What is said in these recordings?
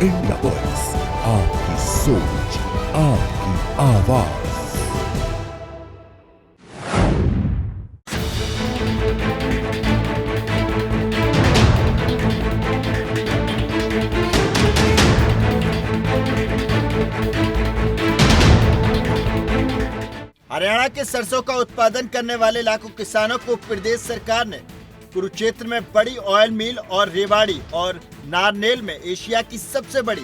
India voice, आपकी सोच, आपकी आवाज। हरियाणा के सरसों का उत्पादन करने वाले लाखों किसानों को प्रदेश सरकार ने कुरुक्षेत्र में बड़ी ऑयल मिल और रेवाड़ी और नारनेल में एशिया की सबसे बड़ी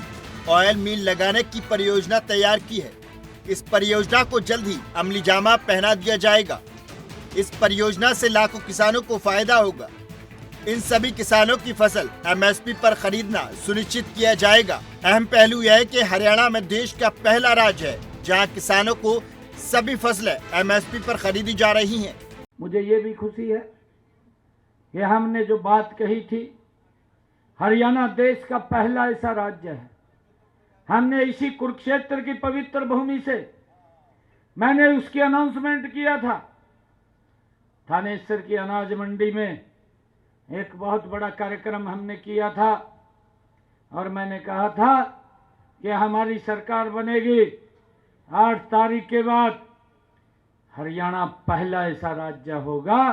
ऑयल मिल लगाने की परियोजना तैयार की है। इस परियोजना को जल्द ही अमली जामा पहना दिया जाएगा। इस परियोजना से लाखों किसानों को फायदा होगा। इन सभी किसानों की फसल एमएसपी पर खरीदना सुनिश्चित किया जाएगा। अहम पहलू यह है कि हरियाणा में देश का पहला राज्य है जहां किसानों को सभी फसलें एमएसपी पर खरीदी जा रही हैं। मुझे ये भी खुशी है कि हमने जो बात कही थी, हरियाणा देश का पहला ऐसा राज्य है। हमने इसी कुरुक्षेत्र की पवित्र भूमि से मैंने उसकी अनाउंसमेंट किया था। थानेसर की अनाज मंडी में एक बहुत बड़ा कार्यक्रम हमने किया था और मैंने कहा था कि हमारी सरकार बनेगी 8 तारीख के बाद हरियाणा पहला ऐसा राज्य होगा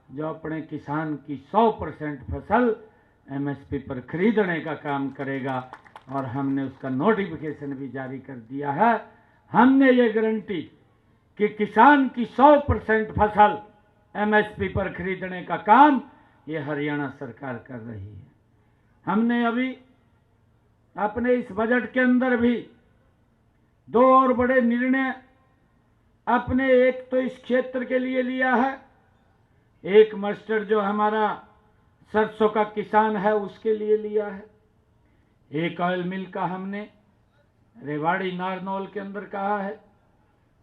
जो अपने किसान की 100% फसल एमएसपी पर खरीदने का काम करेगा और हमने उसका नोटिफिकेशन भी जारी कर दिया है। हमने ये गारंटी कि किसान की 100% फसल एमएसपी पर खरीदने का काम ये हरियाणा सरकार कर रही है। हमने अभी अपने इस बजट के अंदर भी 2 और बड़े निर्णय अपने एक तो इस क्षेत्र के लिए लिया है, एक मस्टर्ड जो हमारा सरसों का किसान है उसके लिए लिया है, एक ऑयल मिल का हमने रेवाड़ी नारनौल के अंदर कहा है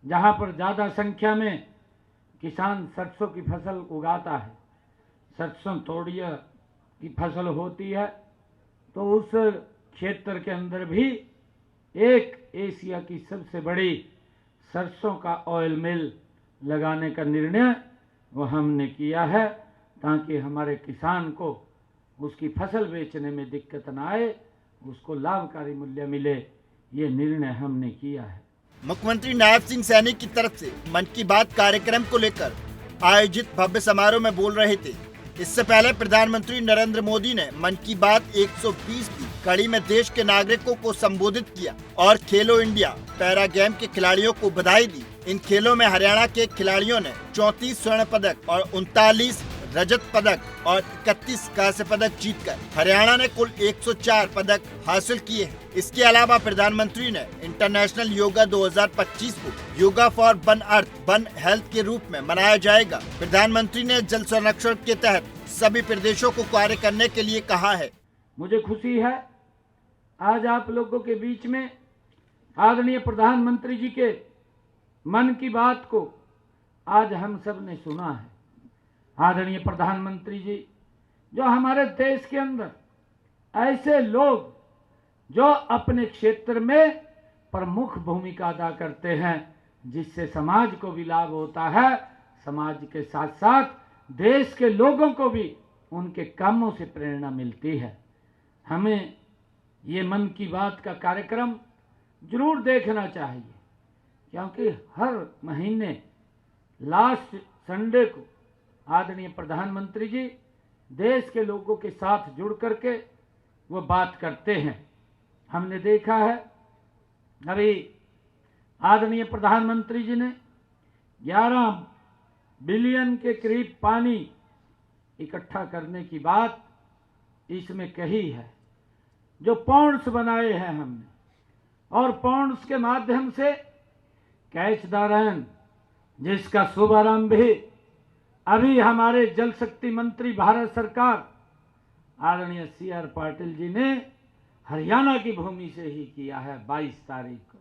जहां पर ज़्यादा संख्या में किसान सरसों की फसल उगाता है। सरसों तोड़िया की फसल होती है तो उस क्षेत्र के अंदर भी एक एशिया की सबसे बड़ी सरसों का ऑयल मिल लगाने का निर्णय वो हमने किया है ताकि हमारे किसान को उसकी फसल बेचने में दिक्कत ना आए, उसको लाभकारी मूल्य मिले। ये निर्णय हमने किया है। मुख्यमंत्री नायब सिंह सैनी की तरफ से मन की बात कार्यक्रम को लेकर आयोजित भव्य समारोह में बोल रहे थे। इससे पहले प्रधानमंत्री नरेंद्र मोदी ने मन की बात 120 की कड़ी में देश के नागरिकों को संबोधित किया और खेलो इंडिया पैरा गेम के खिलाड़ियों को बधाई दी। इन खेलों में हरियाणा के खिलाड़ियों ने 34 स्वर्ण पदक और 39 रजत पदक और 31 कांस्य पदक जीतकर हरियाणा ने कुल 104 पदक हासिल किए हैं। इसके अलावा प्रधानमंत्री ने इंटरनेशनल योगा 2025 को yoga for one earth one health के रूप में मनाया जाएगा। प्रधानमंत्री ने जल संरक्षण के तहत सभी प्रदेशों को कार्य करने के लिए कहा है। मुझे खुशी है आज आप लोगों के बीच में आदरणीय प्रधानमंत्री जी के मन की बात को आज हम सब ने सुना है। आदरणीय प्रधानमंत्री जी जो हमारे देश के अंदर ऐसे लोग जो अपने क्षेत्र में प्रमुख भूमिका अदा करते हैं जिससे समाज को भी लाभ होता है, समाज के साथ साथ देश के लोगों को भी उनके कामों से प्रेरणा मिलती है। हमें ये मन की बात का कार्यक्रम जरूर देखना चाहिए क्योंकि हर महीने लास्ट संडे को आदरणीय प्रधानमंत्री जी देश के लोगों के साथ जुड़ करके वो बात करते हैं। हमने देखा है अभी आदरणीय प्रधानमंत्री जी ने 11 बिलियन के करीब पानी इकट्ठा करने की बात इसमें कही है। जो पॉन्ड्स बनाए हैं हमने और पॉन्ड्स के माध्यम से कैच द रन जिसका शुभारंभ भी अभी हमारे जल शक्ति मंत्री भारत सरकार आदरणीय CR पाटिल जी ने हरियाणा की भूमि से ही किया है। 22 तारीख को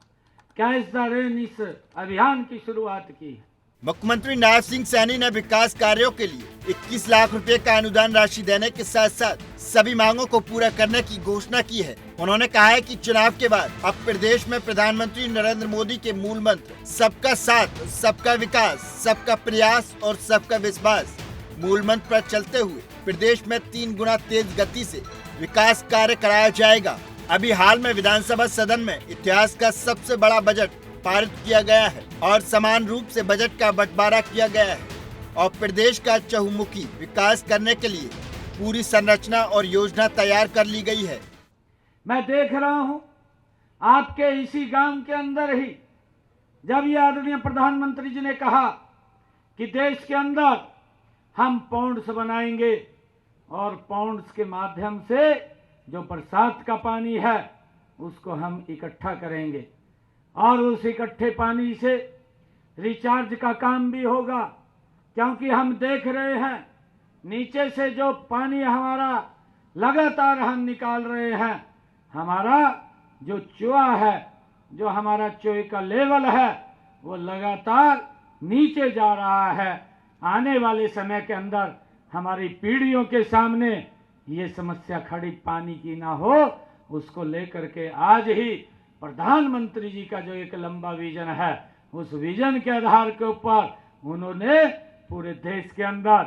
कैच द रन इस अभियान की शुरुआत की है। मुख्यमंत्री नायब सिंह सैनी ने विकास कार्यों के लिए 21 लाख रुपए का अनुदान राशि देने के साथ साथ सभी मांगों को पूरा करने की घोषणा की है। उन्होंने कहा है कि चुनाव के बाद अब प्रदेश में प्रधानमंत्री नरेंद्र मोदी के मूल मंत्र सबका साथ, सबका विकास, सबका प्रयास और सबका विश्वास मूल मंत्र पर चलते हुए प्रदेश में 3 गुना तेज गति से विकास कार्य कराया जाएगा। अभी हाल में विधानसभा सदन में इतिहास का सबसे बड़ा बजट पारित किया गया है और समान रूप से बजट का बंटवारा किया गया है और प्रदेश का चहुमुखी विकास करने के लिए पूरी संरचना और योजना तैयार कर ली गई है। मैं देख रहा हूं आपके इसी गांव के अंदर ही जब ये आदरणीय प्रधानमंत्री जी ने कहा कि देश के अंदर हम पॉन्ड्स बनाएंगे और पॉन्ड्स के माध्यम से जो बरसात का पानी है उसको हम इकट्ठा करेंगे और उस इकट्ठे पानी से रिचार्ज का काम भी होगा, क्योंकि हम देख रहे हैं नीचे से जो पानी हमारा लगातार हम निकाल रहे हैं, हमारा जो चुआ है, जो हमारा चुए का लेवल है वो लगातार नीचे जा रहा है। आने वाले समय के अंदर हमारी पीढ़ियों के सामने ये समस्या खड़ी पानी की ना हो, उसको लेकर के आज ही प्रधानमंत्री जी का जो एक लंबा विजन है उस विजन के आधार के ऊपर उन्होंने पूरे देश के अंदर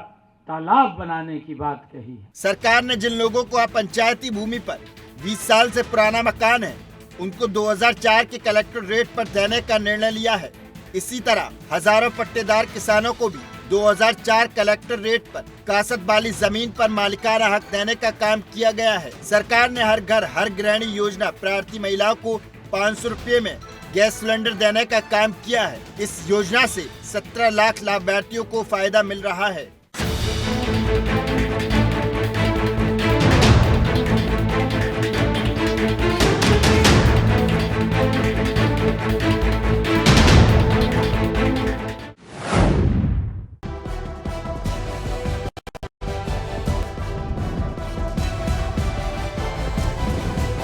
तालाब बनाने की बात कही है। सरकार ने जिन लोगों को अब पंचायती भूमि पर 20 साल से पुराना मकान है उनको 2004 के कलेक्टर रेट पर देने का निर्णय लिया है। इसी तरह हजारों पट्टेदार किसानों को भी 2004 कलेक्टर रेट पर कासत वाली जमीन पर मालिकाना हक देने का काम किया गया है। सरकार ने हर घर हर गृहिणी योजना प्रार्थी महिलाओं को 500 रुपए में गैस सिलेंडर देने का काम किया है। इस योजना से 17 लाख लाभार्थियों को फायदा मिल रहा है।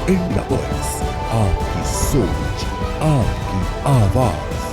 इंडिया वॉइस, आपकी सोच, आपकी आवाज।